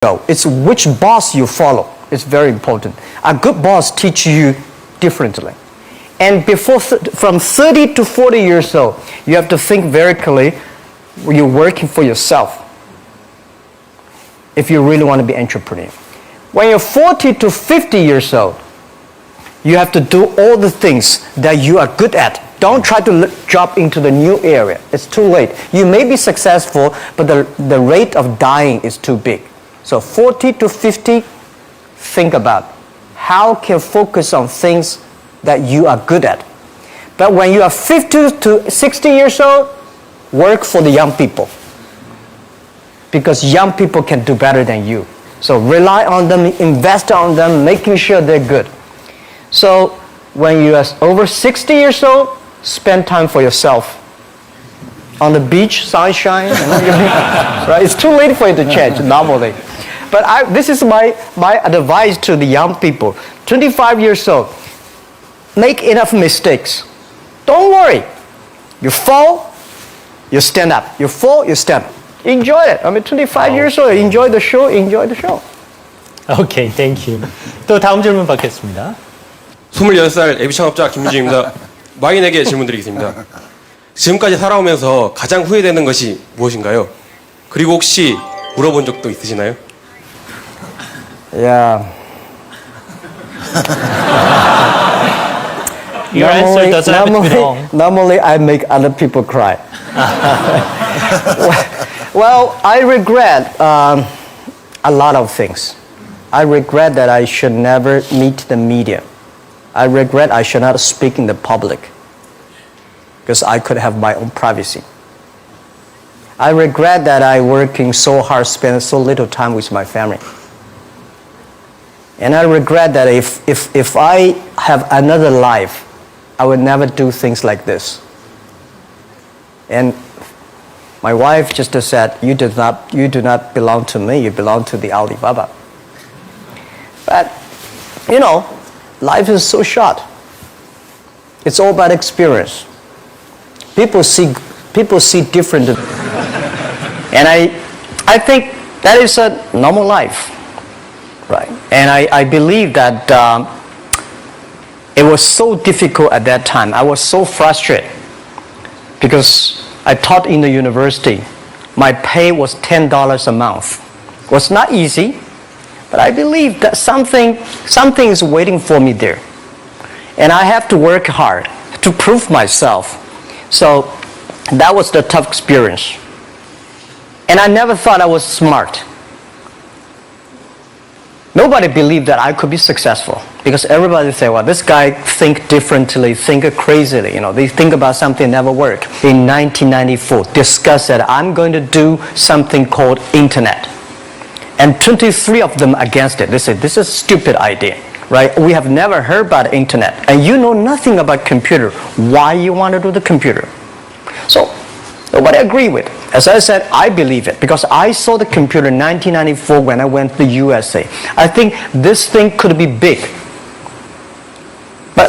go. It's which boss you follow. It's very important. A good boss teaches you differently. And from 30 to 40 years old, you have to think very clearly. You're working for yourself if you really want to be an entrepreneur. When you're 40 to 50 years old, you have to do all the things that you are good at. Don't try to jump into the new area. It's too late. You may be successful, but the rate of dying is too big. So 40 to 50, think about how can you focus on things that you are good at. But when you are 50 to 60 years old, work for the young people. Because young people can do better than you. So rely on them, invest on them, making sure they're good. So when you are over 60 years old, spend time for yourself. On the beach, sunshine, right? It's too late for you to change normally. But this is my advice to the young people. 25 years old, make enough mistakes. Don't worry. You fall, you stand up. You fall, you stand up. Enjoy it. 25 years old, enjoy the show. Okay, thank you. 또 다음 질문 받겠습니다. 26살 예비 창업자 김민중입니다. 마인에게 질문 드리겠습니다. 지금까지 살아오면서 가장 후회되는 것이 무엇인가요? 그리고 혹시 물어본 적도 있으시나요? Yeah. Your answer doesn't have to be wrong. Normally I make other people cry. Well, I regret a lot of things. I regret that I should never meet the media. I regret I should not speak in the public because I could have my own privacy. I regret that I working so hard, spend so little time with my family. And I regret that if I have another life, I would never do things like this. And my wife just said, you do not belong to me, you belong to the Alibaba. But, life is so short. It's all about experience. People see different. And I think that is a normal life, right? And I believe that it was so difficult at that time. I was so frustrated because I taught in the university. My pay was $10 a month. It was not easy, but I believe that something is waiting for me there. And I have to work hard to prove myself. So that was the tough experience. And I never thought I was smart. Nobody believed that I could be successful because everybody say, well, this guy think differently, think crazily. They think about something never work. In 1994, discussed that I'm going to do something called internet. And 23 of them against it. They said, this is a stupid idea, right? We have never heard about internet. And you know nothing about computer. Why you want to do the computer? So nobody agreed with it. As I said, I believe it because I saw the computer in 1994 when I went to the USA. I think this thing could be big. But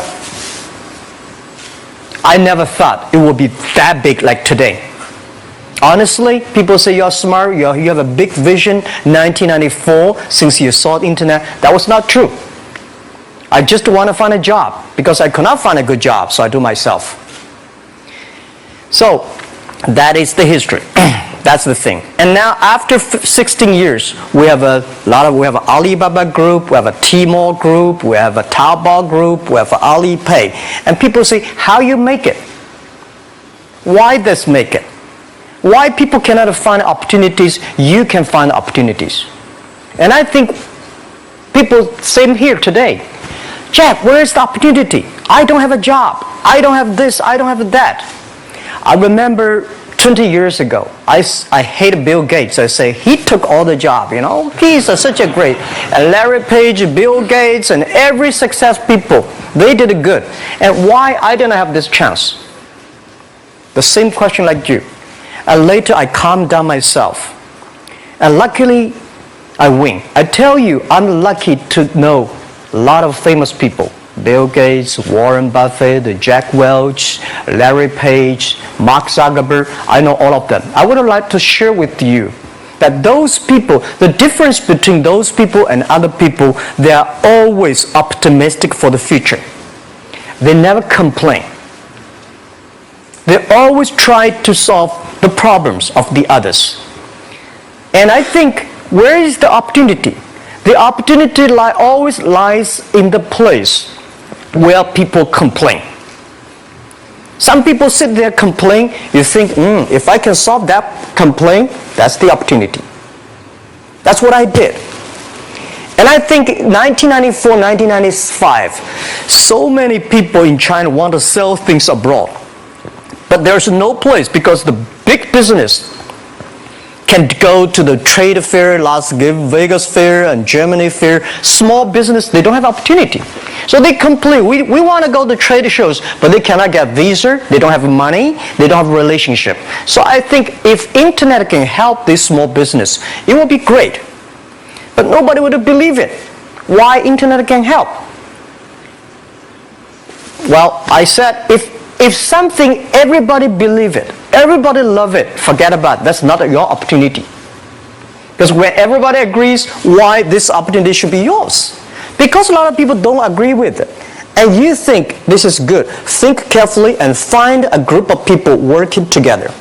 I never thought it would be that big like today. Honestly, people say you're smart, you have a big vision. 1994, since you saw the internet, that was not true. I just want to find a job because I could not find a good job, so I do myself. So that is the history. That's the thing. And now after 16 years, we have an Alibaba group, we have a Tmall group, we have a Taobao group, we have Alipay. And people say, how you make it? Why this make it? Why people cannot find opportunities, you can find opportunities. And I think people, same here today. Jack, where is the opportunity? I don't have a job. I don't have this, I don't have that. I remember 20 years ago, I hate Bill Gates. I say, he took all the job, He's such a great. And Larry Page, Bill Gates, and every success people, they did it good. And why I didn't have this chance? The same question like you. And later I calmed down myself. And luckily, I win. I tell you, I'm lucky to know a lot of famous people. Bill Gates, Warren Buffett, Jack Welch, Larry Page, Mark Zuckerberg. I know all of them. I would like to share with you that those people, the difference between those people and other people, they are always optimistic for the future. They never complain. They always try to solve the problems of the others. And I think, where is the opportunity? The opportunity always lies in the place where people complain. Some people sit there complain. You think, if I can solve that complaint, that's the opportunity. That's what I did. And I think 1994, 1995, so many people in China want to sell things abroad. But there's no place because the big business can go to the trade fair, Las Vegas fair and Germany fair. Small business, they don't have opportunity. So they complain, we want to go to trade shows, but they cannot get visa, they don't have money, they don't have a relationship. So I think if internet can help this small business, it will be great. But nobody would believe it. Why internet can help? Well, I said, if something, everybody believe it, everybody love it, forget about it. That's not your opportunity. Because when everybody agrees, why this opportunity should be yours? Because a lot of people don't agree with it. And you think this is good. Think carefully and find a group of people working together.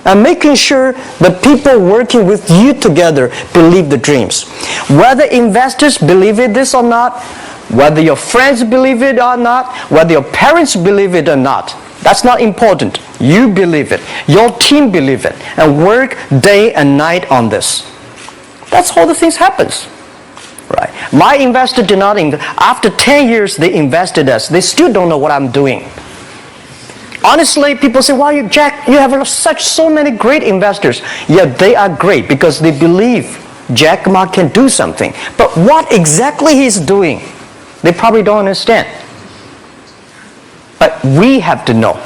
And making sure the people working with you together believe the dreams. Whether investors believe in this or not, whether your friends believe it or not, whether your parents believe it or not, that's not important. You believe it. Your team believe it. And work day and night on this. That's how the things happens. Right. My investor did not invest. After 10 years, they invested us. They still don't know what I'm doing. Honestly, people say, "Wow, Jack, you have so many great investors." Yeah, they are great because they believe Jack Ma can do something. But what exactly he's doing, they probably don't understand. But we have to know.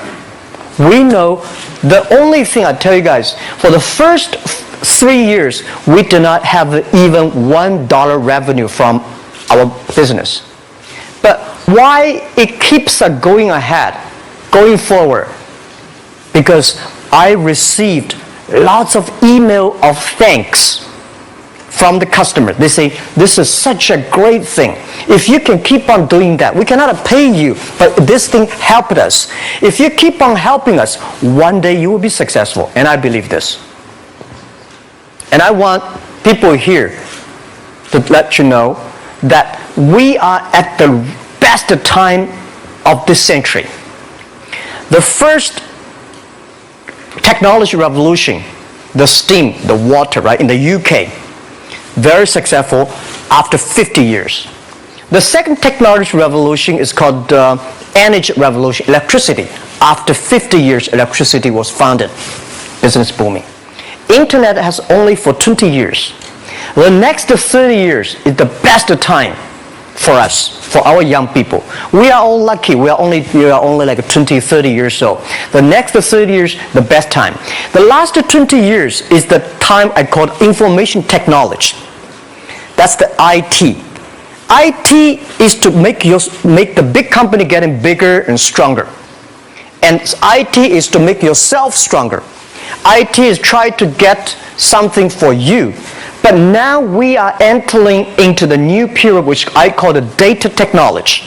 We know the only thing I tell you guys, for the first 3 years, we do not have even $1 revenue from our business. But why it keeps us going ahead, going forward? Because I received lots of email of thanks from the customer. They say, "This is such a great thing. If you can keep on doing that, we cannot pay you, but this thing helped us. If you keep on helping us, one day you will be successful." And I believe this. And I want people here to let you know that we are at the best time of this century. The first technology revolution, the steam, the water, right, in the UK, very successful after 50 years. The second technology revolution is called energy revolution, electricity. After 50 years, electricity was founded, business booming. Internet has only for 20 years. The next 30 years is the best time for us, for our young people. We are all lucky. We are only like 20, 30 years old. The next 30 years, the best time. The last 20 years is the time I call information technology. That's the IT. IT is to make the big company getting bigger and stronger. And IT is to make yourself stronger. IT is trying to get something for you. But now we are entering into the new period which I call the data technology.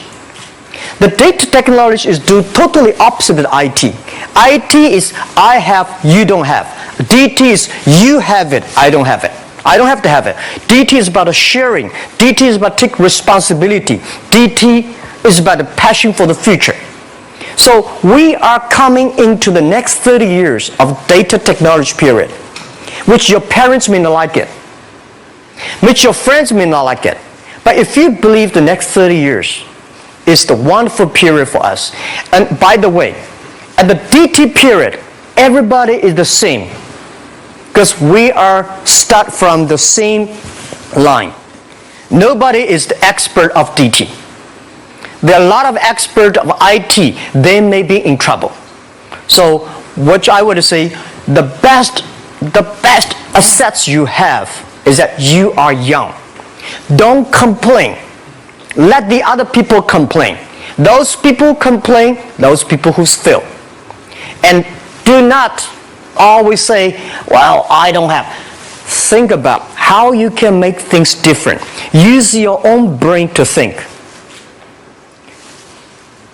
The data technology is totally opposite of IT. IT is I have, you don't have. DT is you have it, I don't have it. I don't have to have it. DT is about sharing. DT is about taking responsibility. DT is about the passion for the future. So we are coming into the next 30 years of data technology period, which your parents may not like it, which your friends may not like it. But if you believe the next 30 years is the wonderful period for us. And by the way, at the DT period, everybody is the same. Because we are start from the same line. Nobody is the expert of DT. There are a lot of experts of IT. They may be in trouble. So what I would say, the best assets you have is that you are young. Don't complain. Let the other people complain. Those people complain, those people who fail. And do not always say, well, I don't have. Think about how you can make things different. Use your own brain to think.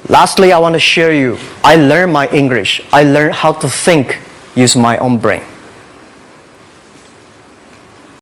Lastly, I want to share you, I learned my English. I learned how to think, use my own brain.